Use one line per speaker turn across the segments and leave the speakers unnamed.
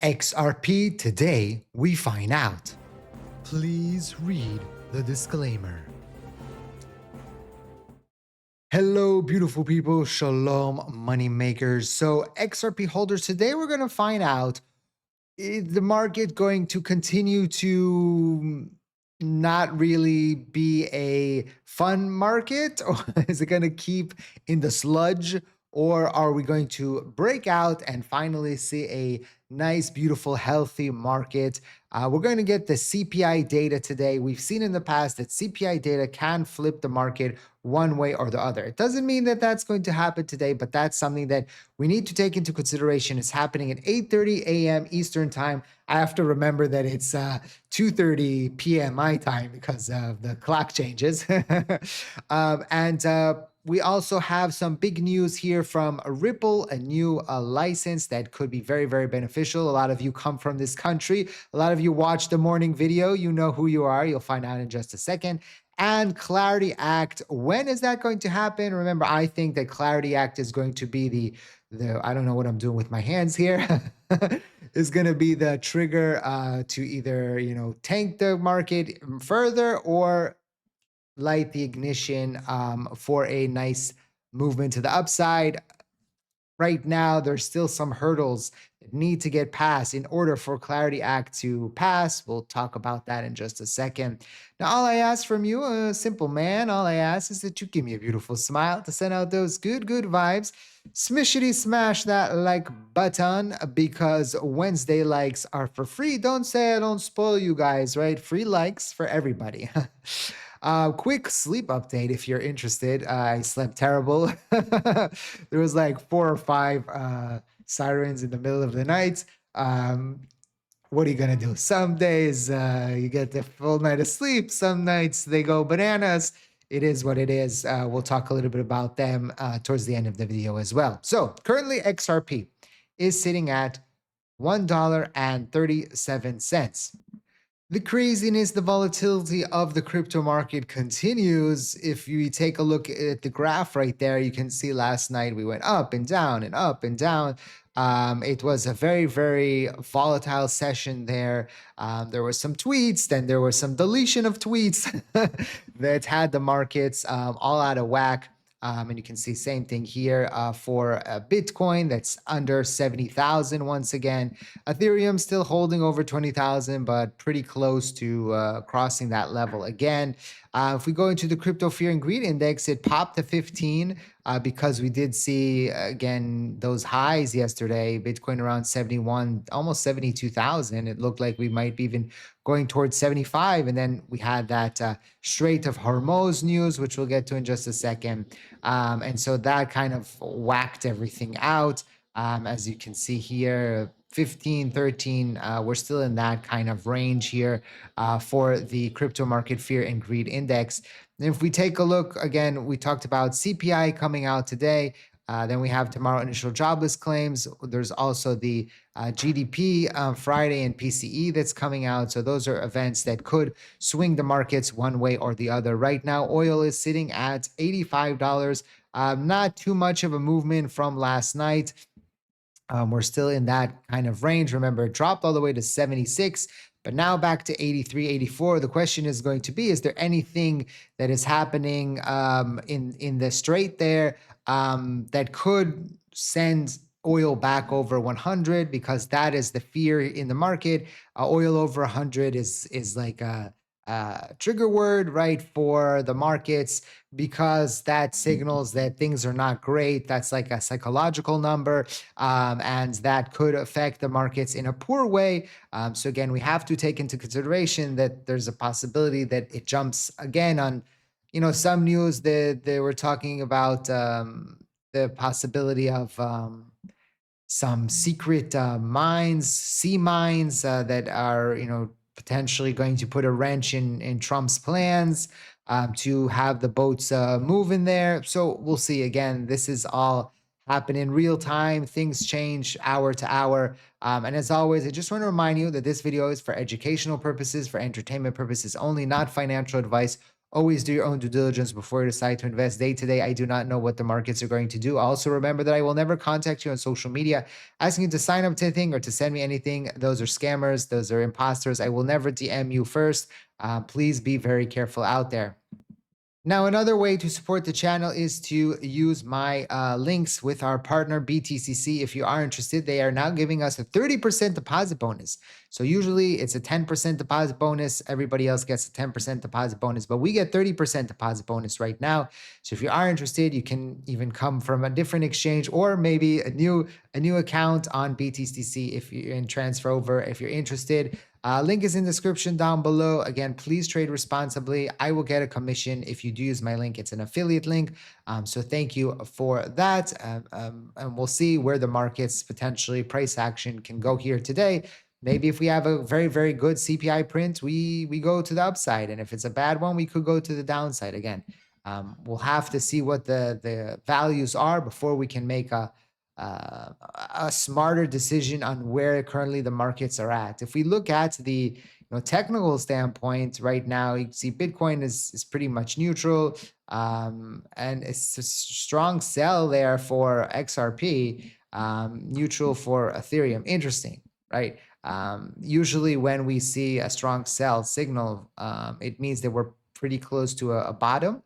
XRP today we find out. Please read the disclaimer. Hello, beautiful people. Shalom, money makers. So, XRP holders, today we're going to find out, is the market going to continue to not really be a fun market, or is it going to keep in the sludge? Or are we going to break out and finally see a nice, beautiful, healthy market? We're going to get the CPI data today. We've seen in the past that CPI data can flip the market one way or the other. It doesn't mean that that's going to happen today, but that's something that we need to take into consideration. It's happening at 8:30 a.m. Eastern time. I have to remember that it's 2:30 p.m. my time because of the clock changes. And we also have some big news here from Ripple, a new license that could be very, very beneficial. A lot of you come from this country. A lot of you watch the morning video. You know who you are. You'll find out in just a second. And Clarity Act, when is that going to happen? Remember, I think that Clarity Act is going to be the I don't know what I'm doing with my hands here, is going to be the trigger to either, tank the market further or light the ignition for a nice movement to the upside. Right now, there's still some hurdles that need to get passed in order for Clarity Act to pass. We'll talk about that in just a second. Now, all I ask from you, a simple man, all I ask is that you give me a beautiful smile to send out those good, good vibes. Smishity smash that like button because Wednesday likes are for free. Don't say I don't spoil you guys, right? Free likes for everybody. Quick sleep update if you're interested. I slept terrible. There was like 4 or 5 sirens in the middle of the night. What are you gonna do? Some days you get the full night of sleep. Some nights they go bananas. It is what it is. We'll talk a little bit about them towards the end of the video as well. So currently XRP is sitting at $1.37. The craziness, the volatility of the crypto market continues. If you take a look at the graph right there, you can see last night we went up and down and up and down. It was a very, very volatile session there. There were some tweets, then there was some deletion of tweets that had the markets all out of whack. And you can see same thing here for Bitcoin that's under 70,000 once again. Ethereum still holding over 20,000, but pretty close to crossing that level again. If we go into the crypto fear and greed index, it popped to 15 because we did see again those highs yesterday. Bitcoin around 71, almost 72,000. It looked like we might be even going towards 75, and then we had that Strait of Hormuz news, which we'll get to in just a second. And so that kind of whacked everything out. As you can see here, 15, 13, we're still in that kind of range here for the crypto market fear and greed index. And if we take a look, again, we talked about CPI coming out today. Then we have tomorrow initial jobless claims. There's also the GDP Friday and PCE that's coming out. So those are events that could swing the markets one way or the other. Right now, oil is sitting at $85. Not too much of a movement from last night. We're still in that kind of range. Remember, it dropped all the way to 76, but now back to 83, 84. The question is going to be, is there anything that is happening in the strait there that could send oil back over 100? Because that is the fear in the market. Oil over 100 is like a trigger word, right, for the markets, because that signals that things are not great. That's like a psychological number, and that could affect the markets in a poor way. So again, we have to take into consideration that there's a possibility that it jumps again on, some news that they were talking about the possibility of some secret mines, sea mines that are, potentially going to put a wrench in Trump's plans to have the boats move in there. So we'll see. Again, this is all happen in real time. Things change hour to hour. And as always, I just want to remind you that this video is for educational purposes, for entertainment purposes only, not financial advice Always do your own due diligence before you decide to invest. Day to day, I do not know what the markets are going to do. Also, remember that I will never contact you on social media asking you to sign up to anything or to send me anything. Those are scammers, those are imposters. I will never DM you first. Please be very careful out there. Now, another way to support the channel is to use my links with our partner BTCC. If you are interested, they are now giving us a 30% deposit bonus. So usually it's a 10% deposit bonus. Everybody else gets a 10% deposit bonus, but we get 30% deposit bonus right now. So if you are interested, you can even come from a different exchange or maybe a new account on BTCC if you're in transfer over. If you're interested, link is in the description down below. Again, please trade responsibly. I will get a commission if you do use my link. It's an affiliate link. So thank you for that. And we'll see where the markets potentially price action can go here today. Maybe if we have a very, very good CPI print, we go to the upside. And if it's a bad one, we could go to the downside again. We'll have to see what the values are before we can make a smarter decision on where currently the markets are at. If we look at the technical standpoint right now, you can see Bitcoin is pretty much neutral, and it's a strong sell there for XRP, neutral for Ethereum. Interesting, right? Usually when we see a strong sell signal, it means that we're pretty close to a bottom.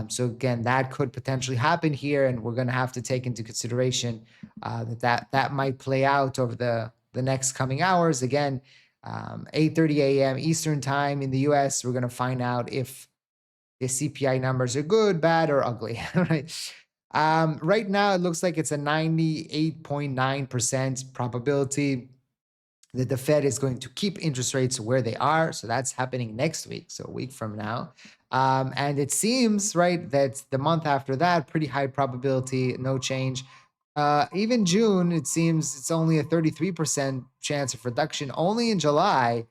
So again, that could potentially happen here, and we're going to have to take into consideration that might play out over the next coming hours. Again, 8:30 a.m. Eastern time in the U.S., we're going to find out if the CPI numbers are good, bad, or ugly. Right? Right now, it looks like it's a 98.9% probability that the Fed is going to keep interest rates where they are. So that's happening next week, so a week from now. And it seems, right, that the month after that, pretty high probability, no change. Even June, it seems it's only a 33% chance of reduction. Only in July,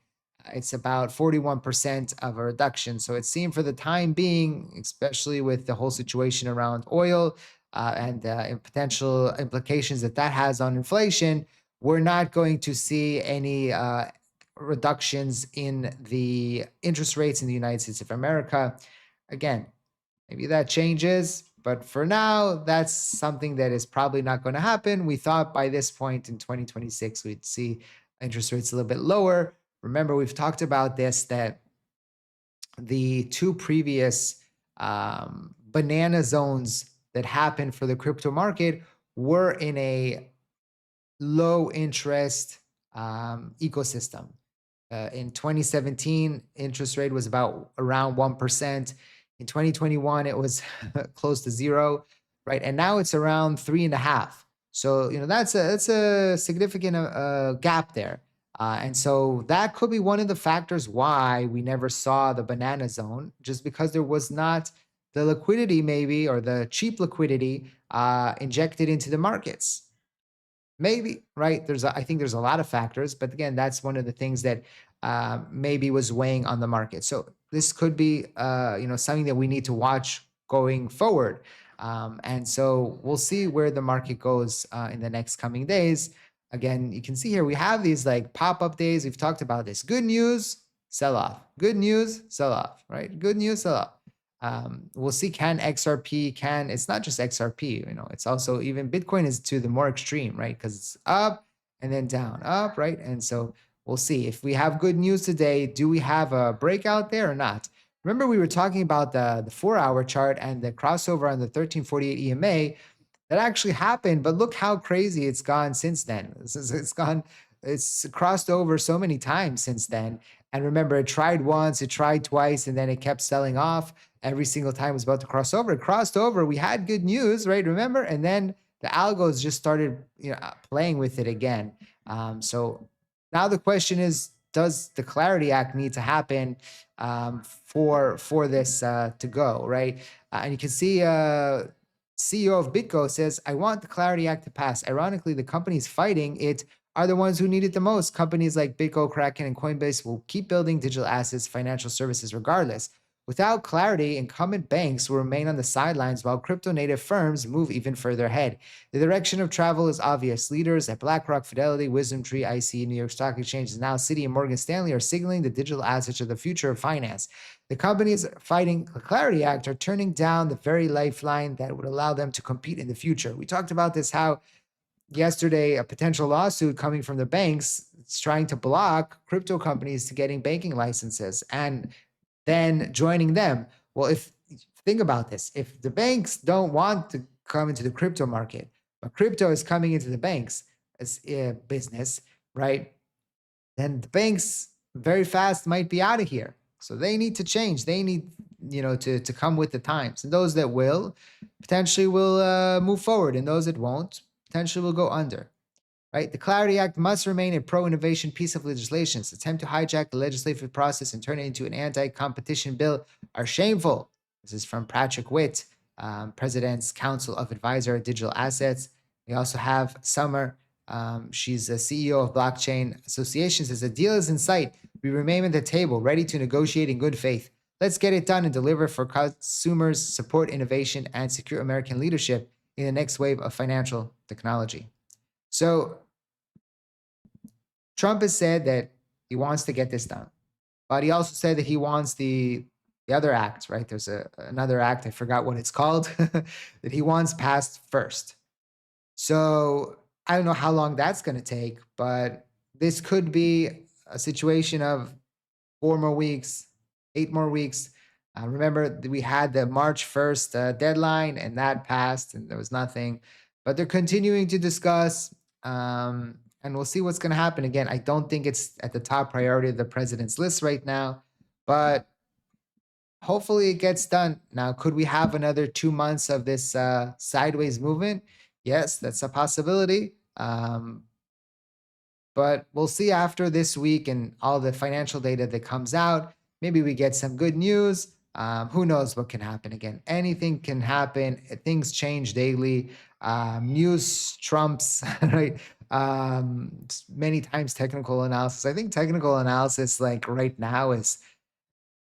it's about 41% of a reduction. So it seemed for the time being, especially with the whole situation around oil and potential implications that has on inflation, we're not going to see any reductions in the interest rates in the United States of America. Again, maybe that changes, but for now, that's something that is probably not going to happen. We thought by this point in 2026, we'd see interest rates a little bit lower. Remember, we've talked about this, that the two previous banana zones that happened for the crypto market were in a low interest ecosystem. In 2017, interest rate was about around 1%. In 2021, it was close to zero, right? And now it's around 3.5. So that's a significant gap there. And so that could be one of the factors why we never saw the banana zone, just because there was not the liquidity, maybe, or the cheap liquidity injected into the markets. Maybe, right? I think there's a lot of factors, but again, that's one of the things that maybe was weighing on the market. So this could be, something that we need to watch going forward. And so we'll see where the market goes in the next coming days. Again, you can see here we have these like pop-up days. We've talked about this. Good news, sell off. Good news, sell off. Right? Good news, sell off. We'll see it's not just XRP, it's also even Bitcoin is to the more extreme, right? Because it's up and then down, up, right? And so we'll see if we have good news today. Do we have a breakout there or not? Remember, we were talking about the 4-hour chart and the crossover on the 1348 EMA that actually happened, but look how crazy it's gone since then. It's crossed over so many times since then. And remember, it tried once, it tried twice, and then it kept selling off. Every single time it was about to cross over. It crossed over. We had good news, right? Remember? And then the algos just started playing with it again. So now the question is, does the Clarity Act need to happen for this to go, right? And you can see CEO of BitGo says, I want the Clarity Act to pass. Ironically, the companies fighting it are the ones who need it the most. Companies like BitGo, Kraken, and Coinbase will keep building digital assets, financial services regardless. Without clarity, incumbent banks will remain on the sidelines while crypto native firms move even further ahead. The direction of travel is obvious. Leaders at BlackRock, Fidelity, WisdomTree, IC, New York Stock Exchange, and now Citi and Morgan Stanley are signaling the digital assets are the future of finance. The companies fighting the Clarity Act are turning down the very lifeline that would allow them to compete in the future. We talked about this, how yesterday a potential lawsuit coming from the banks is trying to block crypto companies to getting banking licenses and then joining them. Well, if think about this, if the banks don't want to come into the crypto market, but crypto is coming into the banks as a business, right? Then the banks very fast might be out of here. So they need to change. They need, to come with the times. And those that will potentially will move forward, and those that won't potentially will go under. Right? The Clarity Act must remain a pro-innovation piece of legislation. Its attempt to hijack the legislative process and turn it into an anti-competition bill are shameful. This is from Patrick Witt, President's Council of Advisor at Digital Assets. We also have Summer. She's a CEO of Blockchain Association. Says the deal is in sight. We remain at the table, ready to negotiate in good faith. Let's get it done and deliver for consumers, support innovation, and secure American leadership in the next wave of financial technology. So Trump has said that he wants to get this done, but he also said that he wants the other act, right? There's another act, I forgot what it's called, that he wants passed first. So I don't know how long that's going to take, but this could be a situation of 4 more weeks, 8 more weeks. Remember, we had the March 1st deadline, and that passed, and there was nothing. But they're continuing to discuss, and we'll see what's going to happen. Again, I don't think it's at the top priority of the president's list right now, but hopefully it gets done. Now, could we have another 2 months of this sideways movement? Yes, that's a possibility. But we'll see after this week and all the financial data that comes out. Maybe we get some good news. Who knows what can happen again? Anything can happen. Things change daily. News trumps, right? Many times technical analysis. I think technical analysis, like right now, is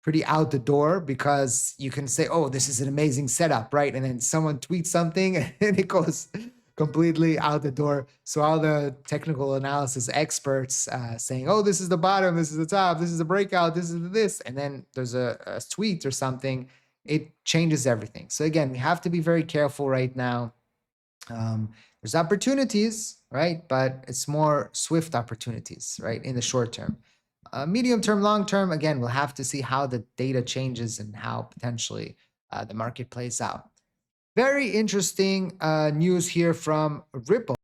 pretty out the door because you can say, oh, this is an amazing setup, right? And then someone tweets something and it goes completely out the door. So all the technical analysis experts saying, oh, this is the bottom, this is the top, this is the breakout, this is this. And then there's a tweet or something, it changes everything. So again, we have to be very careful right now. There's opportunities, right? But it's more swift opportunities, right? In the short term. Medium term, long term, again, we'll have to see how the data changes and how potentially the market plays out. Very interesting news here from Ripple.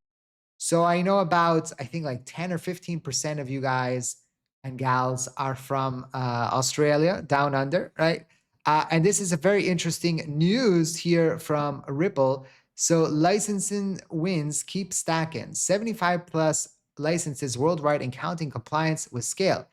So I know about, I think like 10 or 15% of you guys and gals are from Australia, down under, right? And this is a very interesting news here from Ripple. So licensing wins keep stacking. 75 plus licenses worldwide and counting compliance with scale.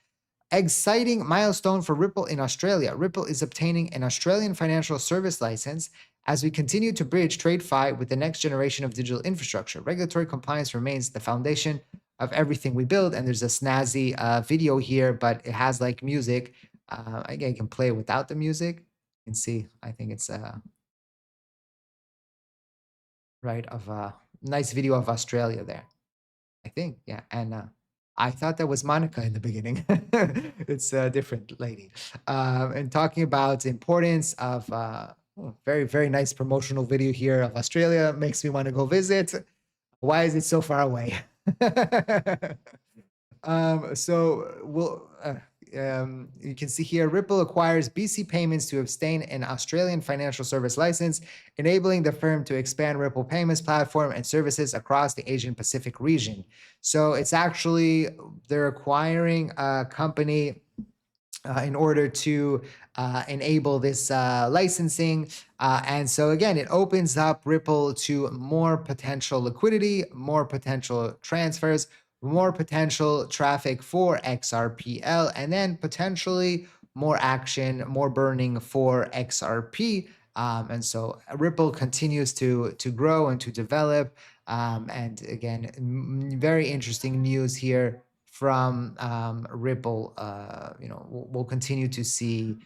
Exciting milestone for Ripple in Australia. Ripple is obtaining an Australian financial service license as we continue to bridge TradeFi with the next generation of digital infrastructure. Regulatory compliance remains the foundation of everything we build. And there's a snazzy video here, but it has like music. I can play without the music. You can see, I think it's right of a nice video of Australia there. I think, yeah. And I thought that was Monica in the beginning. It's a different lady. And talking about the importance of very, very nice promotional video here of Australia makes me want to go visit. Why is it so far away? So you can see here, Ripple acquires BC Payments to obtain an Australian financial service license, enabling the firm to expand Ripple Payments platform and services across the Asian Pacific region. So it's actually, they're acquiring a company in order to enable this licensing. And so again, it opens up Ripple to more potential liquidity, more potential transfers, more potential traffic for XRPL, and then potentially more action, more burning for XRP. And so Ripple continues to grow and to develop. And again, very interesting news here from Ripple. We'll continue to see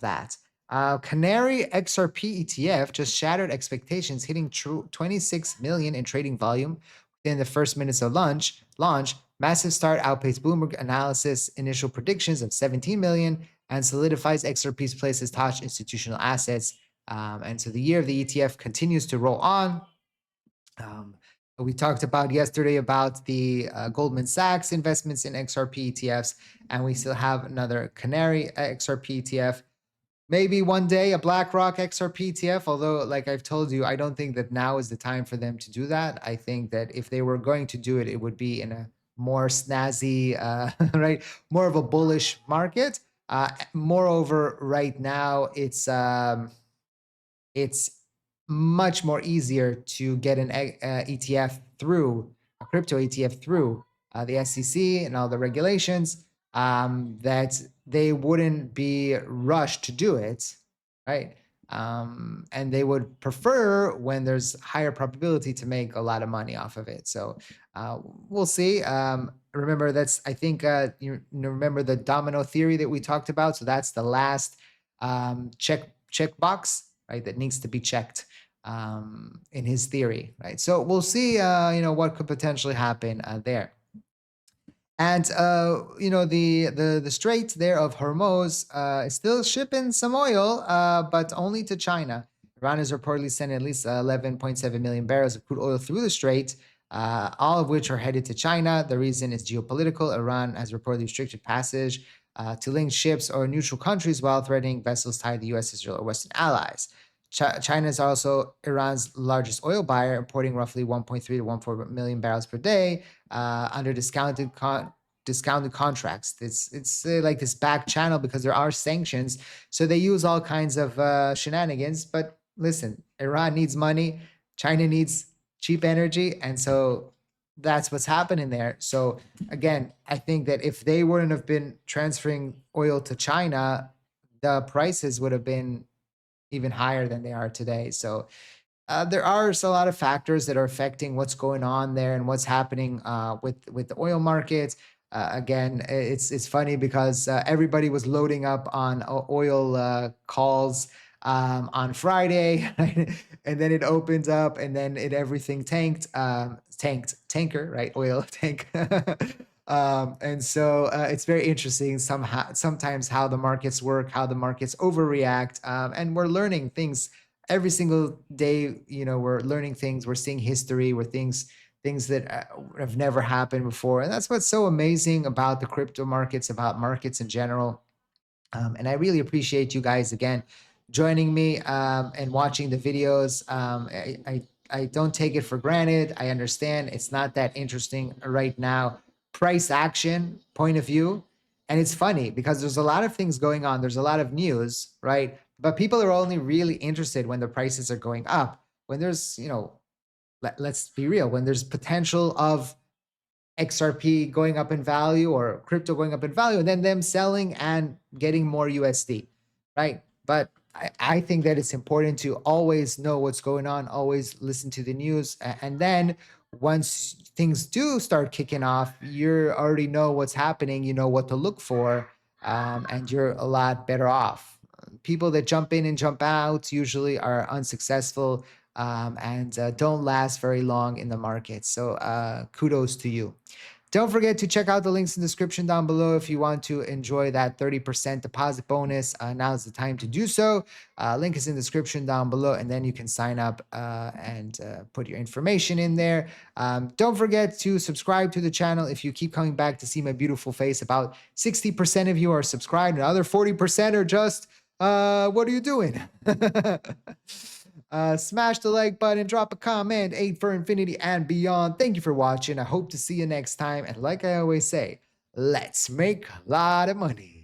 that. Canary XRP ETF just shattered expectations, hitting 26 million in trading volume within the first minutes of launch. Massive start outpaced Bloomberg analysis initial predictions of 17 million and solidifies XRP's place as top institutional assets. And so the year of the ETF continues to roll on. We talked about yesterday about the Goldman Sachs investments in XRP ETFs, and we still have another Canary XRP ETF. Maybe one day a BlackRock XRP ETF, although, like I've told you, I don't think that now is the time for them to do that. I think that if they were going to do it, it would be in a more snazzy, right, more of a bullish market. Moreover, right now it's much more easier to get an ETF through a crypto ETF through the SEC and all the regulations, that they wouldn't be rushed to do it, right? And they would prefer when there's higher probability to make a lot of money off of it. So we'll see. Remember, that's, I think you remember the domino theory that we talked about. So that's the last check box, right, that needs to be checked in his theory, right? So we'll see, what could potentially happen there. And the Strait there of Hormuz is still shipping some oil, but only to China. Iran is reportedly sending at least 11.7 million barrels of crude oil through the Strait, all of which are headed to China. The reason is geopolitical. Iran has reportedly restricted passage to link ships or neutral countries while threatening vessels tied to U.S., Israel, or Western allies. China is also Iran's largest oil buyer, importing roughly 1.3 to 1.4 million barrels per day under discounted contracts. It's like this back channel because there are sanctions, so they use all kinds of shenanigans. But listen, Iran needs money, China needs cheap energy, and so that's what's happening there. So again, I think that if they wouldn't have been transferring oil to China, the prices would have been even higher than they are today. So there are a lot of factors that are affecting what's going on there and what's happening with the oil markets. Again, it's funny because everybody was loading up on oil calls on Friday, right? And then it opens up, and then everything tanked, tanker, right? Oil tank. And so it's very interesting sometimes how the markets work, how the markets overreact, and we're learning things every single day. We're learning things, we're seeing history, we're things that have never happened before, and that's what's so amazing about the crypto markets, about markets in general. And I really appreciate you guys again joining me and watching the videos. I don't take it for granted. I understand it's not that interesting right now. Price action point of view. And it's funny because there's a lot of things going on. There's a lot of news, right? But people are only really interested when the prices are going up. When there's, let's be real, when there's potential of XRP going up in value or crypto going up in value, and then them selling and getting more USD, right? But I think that it's important to always know what's going on, always listen to the news. And then once things do start kicking off, you already know what's happening, you know what to look for, and you're a lot better off. People that jump in and jump out usually are unsuccessful and don't last very long in the market. So kudos to you. Don't forget to check out the links in the description down below if you want to enjoy that 30% deposit bonus. Now's the time to do so. Link is in the description down below, and then you can sign up and put your information in there. Don't forget to subscribe to the channel if you keep coming back to see my beautiful face. About 60% of you are subscribed, and the other 40% are just, what are you doing? Smash the like button, drop a comment, 8 for infinity and beyond. Thank you for watching. I hope to see you next time. And like I always say, let's make a lot of money.